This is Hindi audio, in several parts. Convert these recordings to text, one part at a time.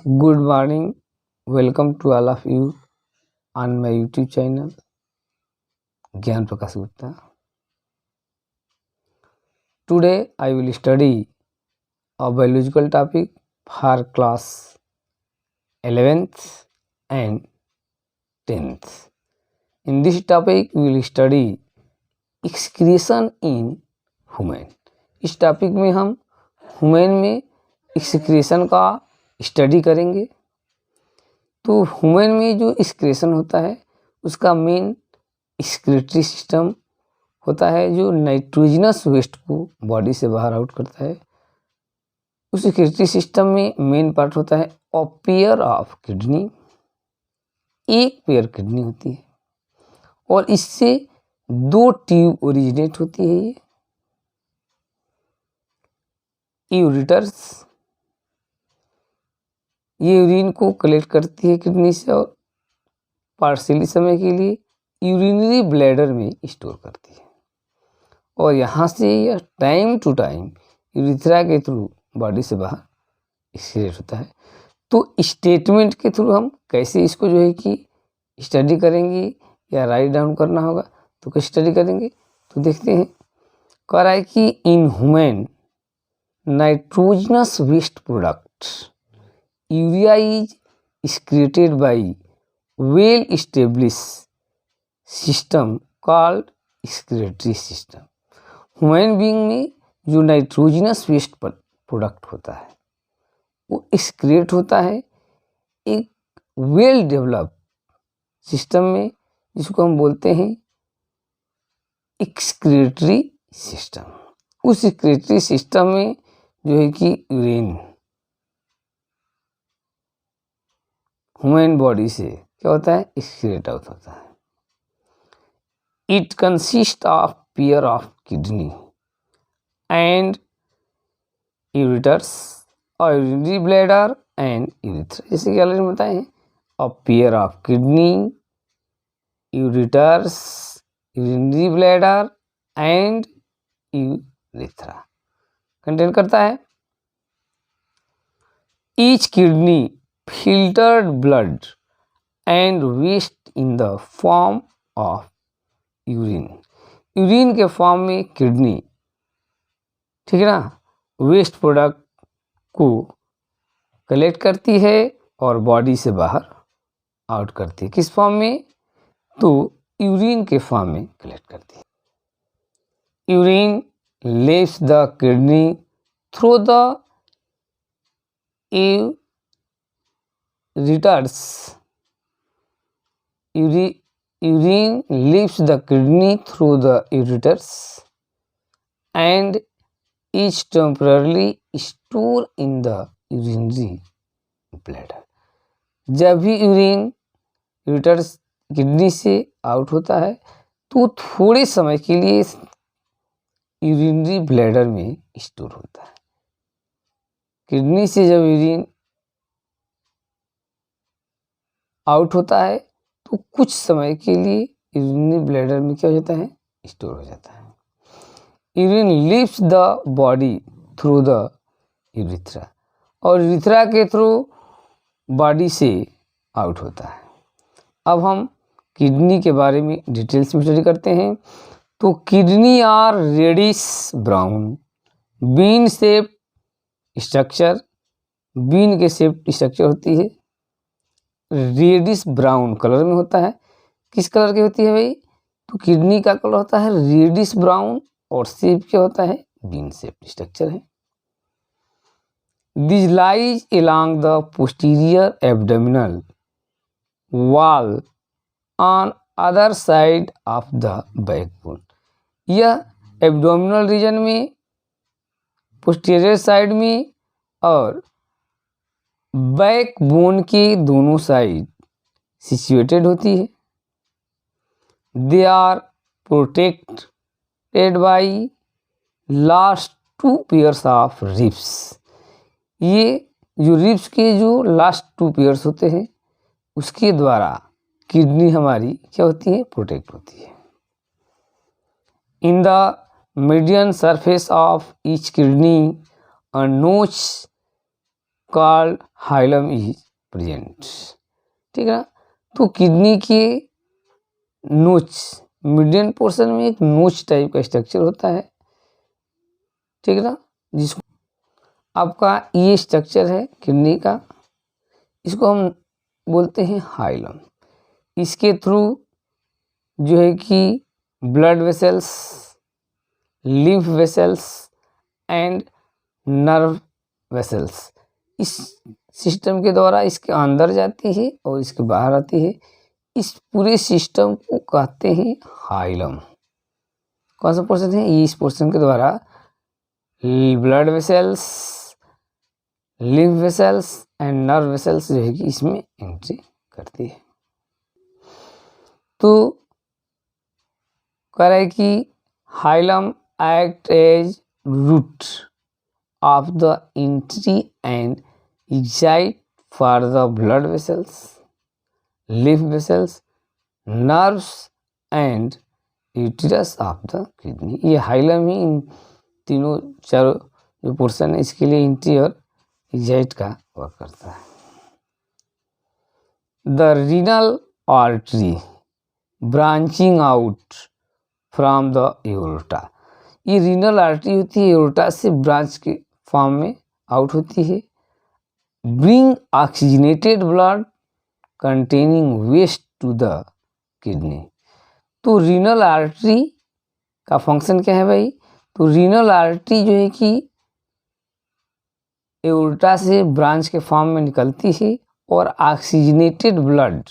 Good morning. Welcome to all of you on my YouTube channel, Gyan Prakash Gupta. Today I will study a biological topic for class 11th and 10th. In this topic we will study excretion in human. इस टॉपिक में हम ह्यूमन में एक्सक्रीशन का स्टडी करेंगे। तो ह्यूमन में जो एक्सक्रीशन होता है उसका मेन एक्सक्रीटरी सिस्टम होता है जो नाइट्रोजनस वेस्ट को बॉडी से बाहर आउट करता है। उस एक्सक्रीटरी सिस्टम में मेन पार्ट होता है अ पेयर ऑफ किडनी, एक पेयर किडनी होती है और इससे दो ट्यूब ओरिजिनेट होती है। ये यूरेटर्स ये यूरिन को कलेक्ट करती है किडनी से और पार्शियली समय के लिए यूरिनरी ब्लैडर में स्टोर करती है और यहाँ से यह टाइम टू टाइम यूरिथ्रा के थ्रू बॉडी से बाहर एक्सक्रीट होता है। तो स्टेटमेंट के थ्रू हम कैसे इसको जो है कि स्टडी करेंगे या राइट डाउन करना होगा, तो कैसे स्टडी करेंगे तो देखते हैं। कह रहा है कि इन human nitrogenous waste product urea is excreted by well established system called excretory system। Human being में जो नाइट्रोजनस वेस्ट प्रोडक्ट होता है वो एक्सक्रीट होता है एक वेल डेवलप सिस्टम में, जिसको हम बोलते हैं एक्सक्रीटरी सिस्टम। उस एक्सक्रीटरी सिस्टम में जो है कि यूरिन ह्यूमन बॉडी से क्या होता है, एक्सक्रीट आउट होता है। It consist of pair of kidney and ureters और यूरिनरी ब्लैडर एंड यूरेथ्रा। जैसे कि ऑलरेडी बताए हैं, a pair of kidney, ureters, urinary bladder and urethra contain करता है। Each kidney filtered blood and waste in the form of urine। Urine के फॉर्म में किडनी, ठीक है ना, वेस्ट प्रोडक्ट को कलेक्ट करती है और बॉडी से बाहर आउट करती है। किस फॉर्म में, तो यूरिन के फॉर्म में कलेक्ट करती है। Urine leaves the kidney through the ureters। urine leaves the kidney through the ureters and is temporarily stored in the urinary bladder। जब भी यूरिन यूरेटर्स किडनी से आउट होता है तो थोड़े समय के लिए यूरिनरी ब्लैडर में स्टोर होता है। किडनी से जब यूरिन आउट होता है तो कुछ समय के लिए यूरिनरी ब्लैडर में क्या हो जाता है, स्टोर हो जाता है। Urine leaves the body through the urethra और यूरेथ्रा के थ्रू बॉडी से आउट होता है। अब हम किडनी के बारे में डिटेल्स में स्टडी करते हैं। तो kidney are reddish brown bean shape structure, bean के शेप स्ट्रक्चर होती है, रेडिश ब्राउन कलर में होता है। किस कलर की होती है भाई, तो किडनी का कलर होता है रेडिश ब्राउन और शेप क्या होता है, बीन शेप स्ट्रक्चर है। This lies along the posterior abdominal wall on other side of the backbone। यह एब्डोमिनल रीजन में, पोस्टीरियर साइड में और बैक बोन के दोनों साइड सिचुएटेड होती है। They are protected by last two pairs of ribs. ये जो रिब्स के जो लास्ट टू पेयर्स होते हैं उसके द्वारा किडनी हमारी क्या होती है, प्रोटेक्ट होती है। In the median surface of each kidney a notch called hilum is present. ठीक है ना। तो किडनी के नोच, मिडियन पोर्शन में एक नोच टाइप का स्ट्रक्चर होता है। ठीक है ना, जिसको आपका ये स्ट्रक्चर है किडनी का, इसको हम बोलते हैं हाइलम। इसके थ्रू जो है कि blood vessels, lymph vessels and nerve vessels इस सिस्टम के द्वारा इसके अंदर जाती है और इसके बाहर आती है। इस पूरे सिस्टम को कहते हैं हाइलम। कौन सा पोर्शन है? इस पोर्शन के द्वारा blood vessels, lymph vessels and nerve vessels जो है कि इसमें एंट्री करती है। तो कह रहा है कि hilum act as route of the entry and exit for the blood vessels, lymph vessels, nerves and uterus of the kidney। ये हाइलम ही इन तीनों चारों जो पोर्शन है इसके लिए एंट्री और एग्जाइट का वर्क करता है। The renal artery branching out from the aorta. ये रीनल आर्टरी होती है, एओर्टा से ब्रांच के फॉर्म में आउट होती है। Bring oxygenated blood containing waste to the kidney. तो रीनल आर्टरी का फंक्शन क्या है भाई? तो रीनल आर्टरी जो है कि एओर्टा से ब्रांच के फॉर्म में निकलती है और ऑक्सीजनेटेड ब्लड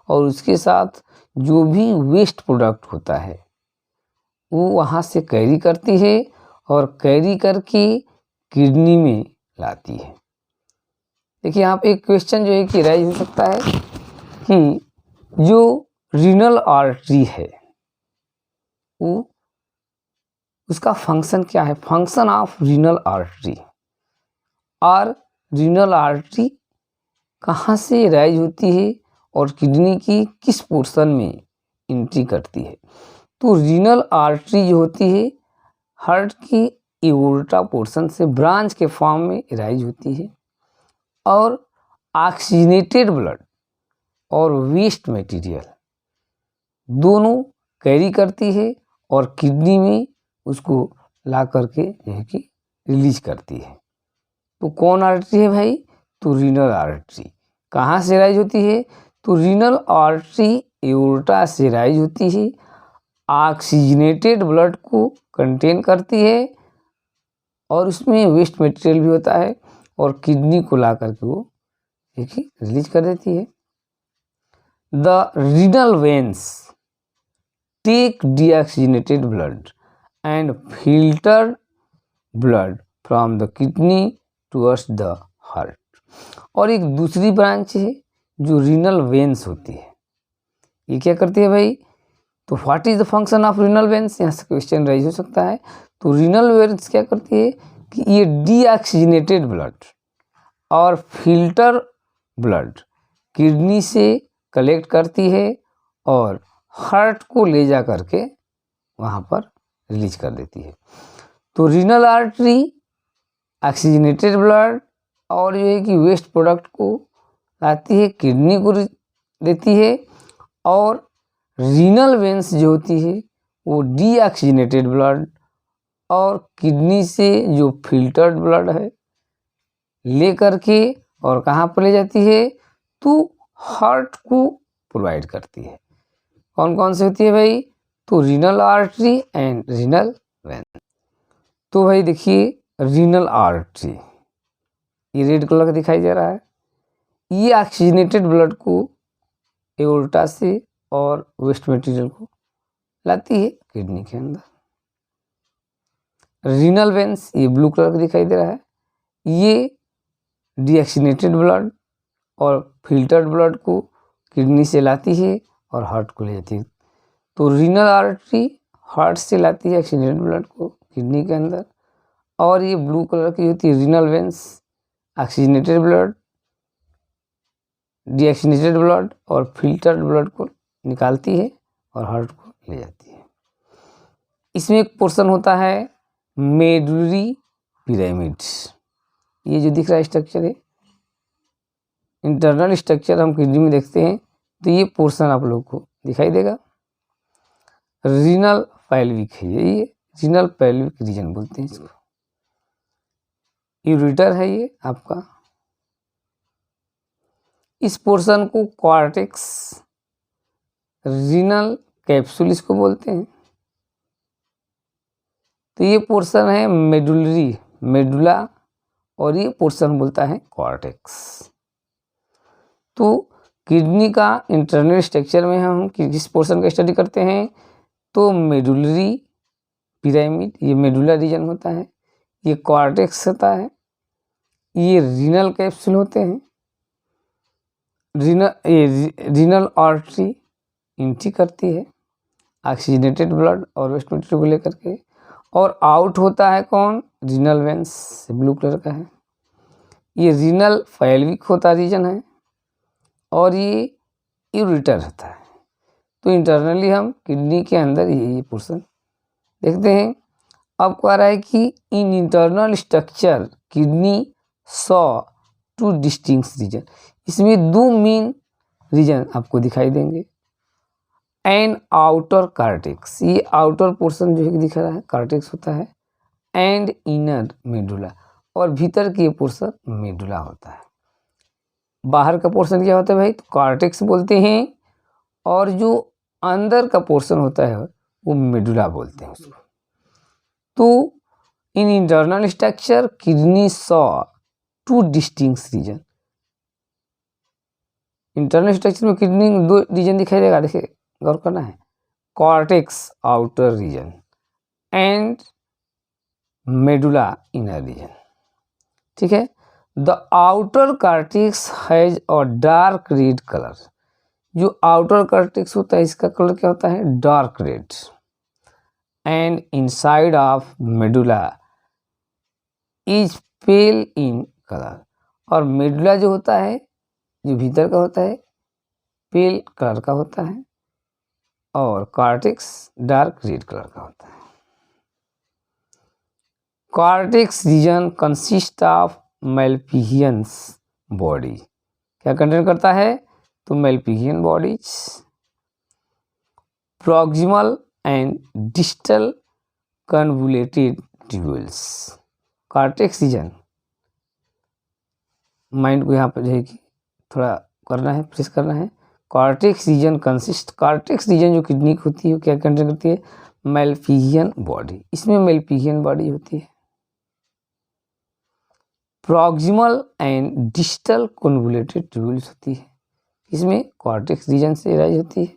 और उसके साथ जो भी वेस्ट प्रोडक्ट होता है वो वहाँ से कैरी करती है और कैरी करके किडनी में लाती है। देखिए यहाँ पे एक क्वेश्चन जो है कि राइज हो सकता है कि जो रीनल आर्टरी है वो उसका फंक्शन क्या है? फंक्शन ऑफ रीनल आर्टरी और रीनल आर्टरी कहाँ से राइज होती है और किडनी की किस पोर्शन में एंट्री करती है? तो रीनल आर्टरी जो होती है हार्ट की एओर्टा पोर्शन से ब्रांच के फॉर्म में राइज होती है और ऑक्सीजनेटेड ब्लड और वेस्ट मटेरियल दोनों कैरी करती है और किडनी में उसको ला करके जो है कि रिलीज करती है। तो कौन आर्टरी है भाई? तो रीनल आर्टरी। कहाँ से राइज होती है? तो रीनल आर्टरी एओर्टा से राइज होती है, ऑक्सीजनेटेड ब्लड को कंटेन करती है और उसमें वेस्ट मटेरियल भी होता है और किडनी को ला करके वो देखिए रिलीज कर देती है। The renal veins take deoxygenated blood and filter blood from the kidney towards the heart. और एक दूसरी ब्रांच है जो रीनल वेन्स होती है। ये क्या करती है भाई? तो what is the function of renal veins? यहाँ से क्वेश्चन राइज हो सकता है। तो रीनल वेन्स क्या करती है कि ये डीऑक्सीजनेटेड ब्लड और फिल्टर ब्लड किडनी से कलेक्ट करती है और हार्ट को ले जा करके वहाँ पर रिलीज कर देती है। तो रीनल आर्टरी ऑक्सीजनेटेड ब्लड और ये है कि वेस्ट प्रोडक्ट को लाती है, किडनी को देती है और रीनल वेन्स जो होती है वो डीऑक्सीजनेटेड ब्लड और किडनी से जो फिल्टर्ड ब्लड है ले करके और कहाँ पर ले जाती है? तो हार्ट को प्रोवाइड करती है। कौन कौन सी होती है भाई? तो renal artery and renal vein. तो भाई देखिए रीनल आर्टरी ये रेड कलर का दिखाई दे रहा है, ये ऑक्सीजनेटेड ब्लड को एओर्टा से और वेस्ट मटेरियल को लाती है किडनी के अंदर। रीनल वेन्स ये ब्लू कलर का दिखाई दे रहा है, ये डीऑक्सीजनेटेड ब्लड और फिल्टर्ड ब्लड को किडनी से लाती है और हार्ट को ले जाती है। तो रीनल आर्टरी हार्ट से लाती है ऑक्सीजनेटेड ब्लड को किडनी के अंदर और ये ब्लू कलर की होती है renal veins oxygenated blood, deoxygenated blood और फिल्टर्ड ब्लड को निकालती है और हार्ट को ले जाती है। इसमें एक पोर्शन होता है मेडुलरी पिरामिड। ये जो दिख रहा है स्ट्रक्चर है इंटरनल स्ट्रक्चर हम किडनी में देखते हैं तो ये पोर्शन आप लोग को दिखाई देगा। रीनल पैल्विक है ये रीनल पैल्विक रीजन बोलते हैं इसको। यूरेटर है ये आपका। इस पोर्शन को कॉर्टेक्स रीनल कैप्सूल इसको बोलते हैं। तो ये पोर्शन है मेडुलरी मेडुला और ये पोर्शन बोलता है कॉर्टेक्स। तो किडनी का इंटरनल स्ट्रक्चर में हम जिस पोर्शन का स्टडी करते हैं तो मेडुलरी पिरामिड ये मेडुला रीजन होता है, ये कॉर्टेक्स होता है, ये रीनल कैप्सूल होते हैं। रीनल आर्टरी एंट्री करती है ऑक्सीजनेटेड ब्लड और वेस्ट मटेरियल को लेकर के, और आउट होता है कौन रीनल वेंस ब्लू कलर का है। ये रीनल पैल्विक होता रीजन है और ये यूरेटर होता है। तो इंटरनली हम किडनी के अंदर ये पोर्शन देखते हैं। अब कह रहा है कि इन internal structure kidney saw two distinct region, इसमें दो मेन रीजन आपको दिखाई देंगे। एंड आउटर कार्टेक्स, ये आउटर पोर्शन जो है दिख रहा है कार्टेक्स होता है, एंड इनर मेडुला, और भीतर की पोर्शन मेडुला होता है। बाहर का पोर्शन क्या होता है भाई तो कार्टेक्स बोलते हैं, और जो अंदर का पोर्शन होता है वो मेडुला बोलते हैं उसको। तो in internal structure kidney saw two distinct region. Internal structure में किडनी दो रीजन दिखाई देगा, देखिए गौर करना है, cortex outer region and medulla inner region. ठीक है। The outer cortex has a dark red colour, जो आउटर कार्टेक्स होता है इसका कलर क्या होता है dark red, and inside of medulla is pale in colour, और मेडुला जो होता है जो भीतर का होता है पेल कलर का होता है, और कार्टेक्स डार्क रेड कलर का होता है। Cortex region consist of malpighian body, क्या कंटेन करता है तो malpighian bodies, proximal and distal convoluted tubules. Cortex region, mind को यहाँ पर जो है कि थोड़ा करना है प्रेस करना है। Cortex region consist, cortex region जो किडनी की होती है क्या कंटेन करती है मैल्पिहियन बॉडी, इसमें मैल्पिहियन बॉडी होती है। Proximal and distal convoluted tubules होती है, इसमें कॉर्टेक्स रीजन से राइज होती है।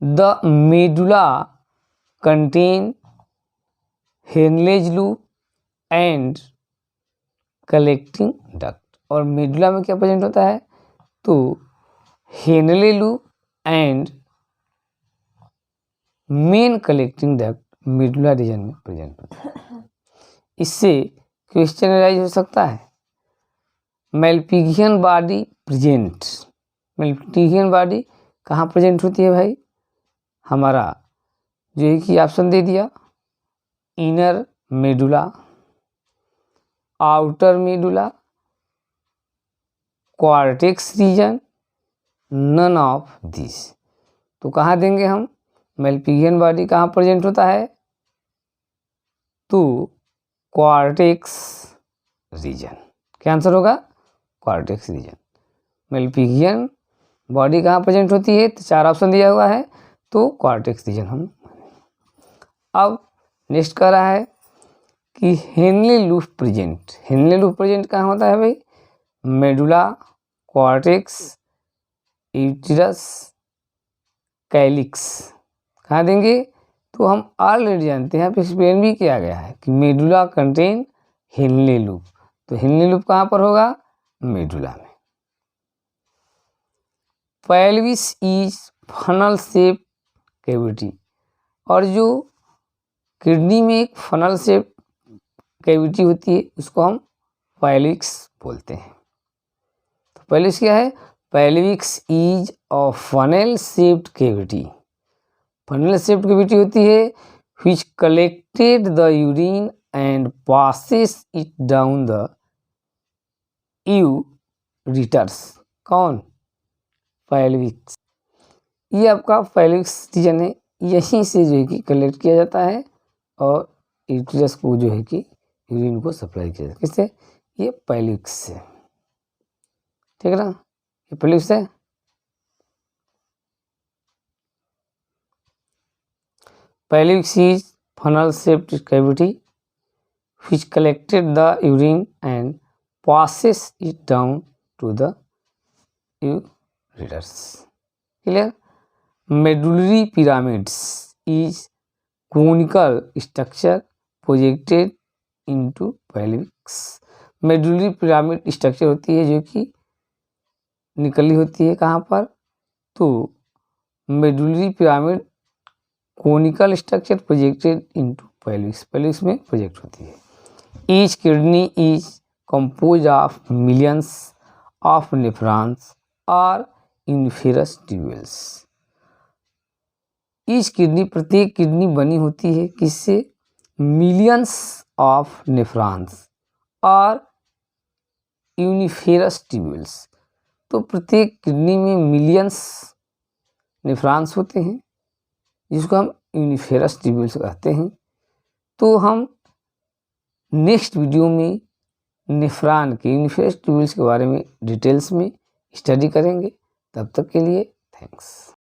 The medulla contain Henle's loop and collecting duct, और मेडुला में क्या प्रेजेंट होता है तो Henle loop and main collecting duct medulla reason में प्रेजेंट होता है। इससे क्वेश्चन राइज हो सकता है मैल्पिघियन बॉडी प्रेजेंट, मैल्पिघियन बॉडी कहाँ प्रेजेंट होती है भाई, हमारा जो है कि ऑप्शन दे दिया inner medulla, outer medulla, cortex region, none of this. तो कहाँ देंगे हम मैल्पिघियन बॉडी कहाँ प्रेजेंट होता है तो कॉर्टेक्स रीजन, क्या आंसर होगा कॉर्टेक्स रीजन। मैल्पिघियन बॉडी कहाँ प्रेजेंट होती है तो चार ऑप्शन दिया हुआ है तो कॉर्टेक्स रीजन हम। अब नेक्स्ट कह रहा है कि Henle loop present, Henle loop present कहाँ होता है भाई मेडुला, कॉर्टेक्स, यूटेरस, कैलिक्स, कहाँ देंगे तो हम ऑलरेडी जानते हैं, यहाँ पे एक्सप्लेन भी किया गया है कि मेडुला कंटेन हेनले लूप, तो हेनले लूप कहाँ पर होगा मेडुला में। Pelvis is funnel shape cavity, और जो किडनी में एक फनल शेप कैविटी होती है उसको हम पेल्विक्स बोलते हैं। तो पेल्विक्स क्या है, पेल्विक्स is a funnel shaped cavity, funnel shaped cavity होती है which collected the urine and passes it down the ureters. कौन? पैल्विक्स। ये आपका पैल्विक्स रीजन है, यहीं से जो है कि कलेक्ट किया जाता है और यूरेटस को जो है कि यूरिन को सप्लाई किया जाता है। किससे? ये पैल्विक्स से। ठीक है ना, ये पैल्विक्स है। पैल्विक्स is funnel shaped cavity which collected the urine and passes it down to the ureters. Clear? Medullary pyramids is conical structure projected into pelvis. Medullary pyramid structure होती है जो कि निकली होती है कहाँ पर? तो medullary pyramid conical structure projected into pelvis, pelvis में प्रोजेक्ट होती है। Each kidney is compose of millions of nephrons और इन्फेरस ट्यूब्यूल्स। ईच किडनी, प्रत्येक किडनी बनी होती है किससे? मिलियंस ऑफ नेफ्रॉन्स और यूनिफेरस ट्यूब्यूल्स। तो प्रत्येक किडनी में मिलियंस नेफ्रॉन्स होते हैं जिसको हम यूनिफेरस ट्यूब्यूल्स कहते हैं। तो हम नेक्स्ट वीडियो में नेफ्रॉन के, यूनिफेरस ट्यूब्यूल्स के बारे में डिटेल्स में स्टडी करेंगे। तब तक के लिए थैंक्स।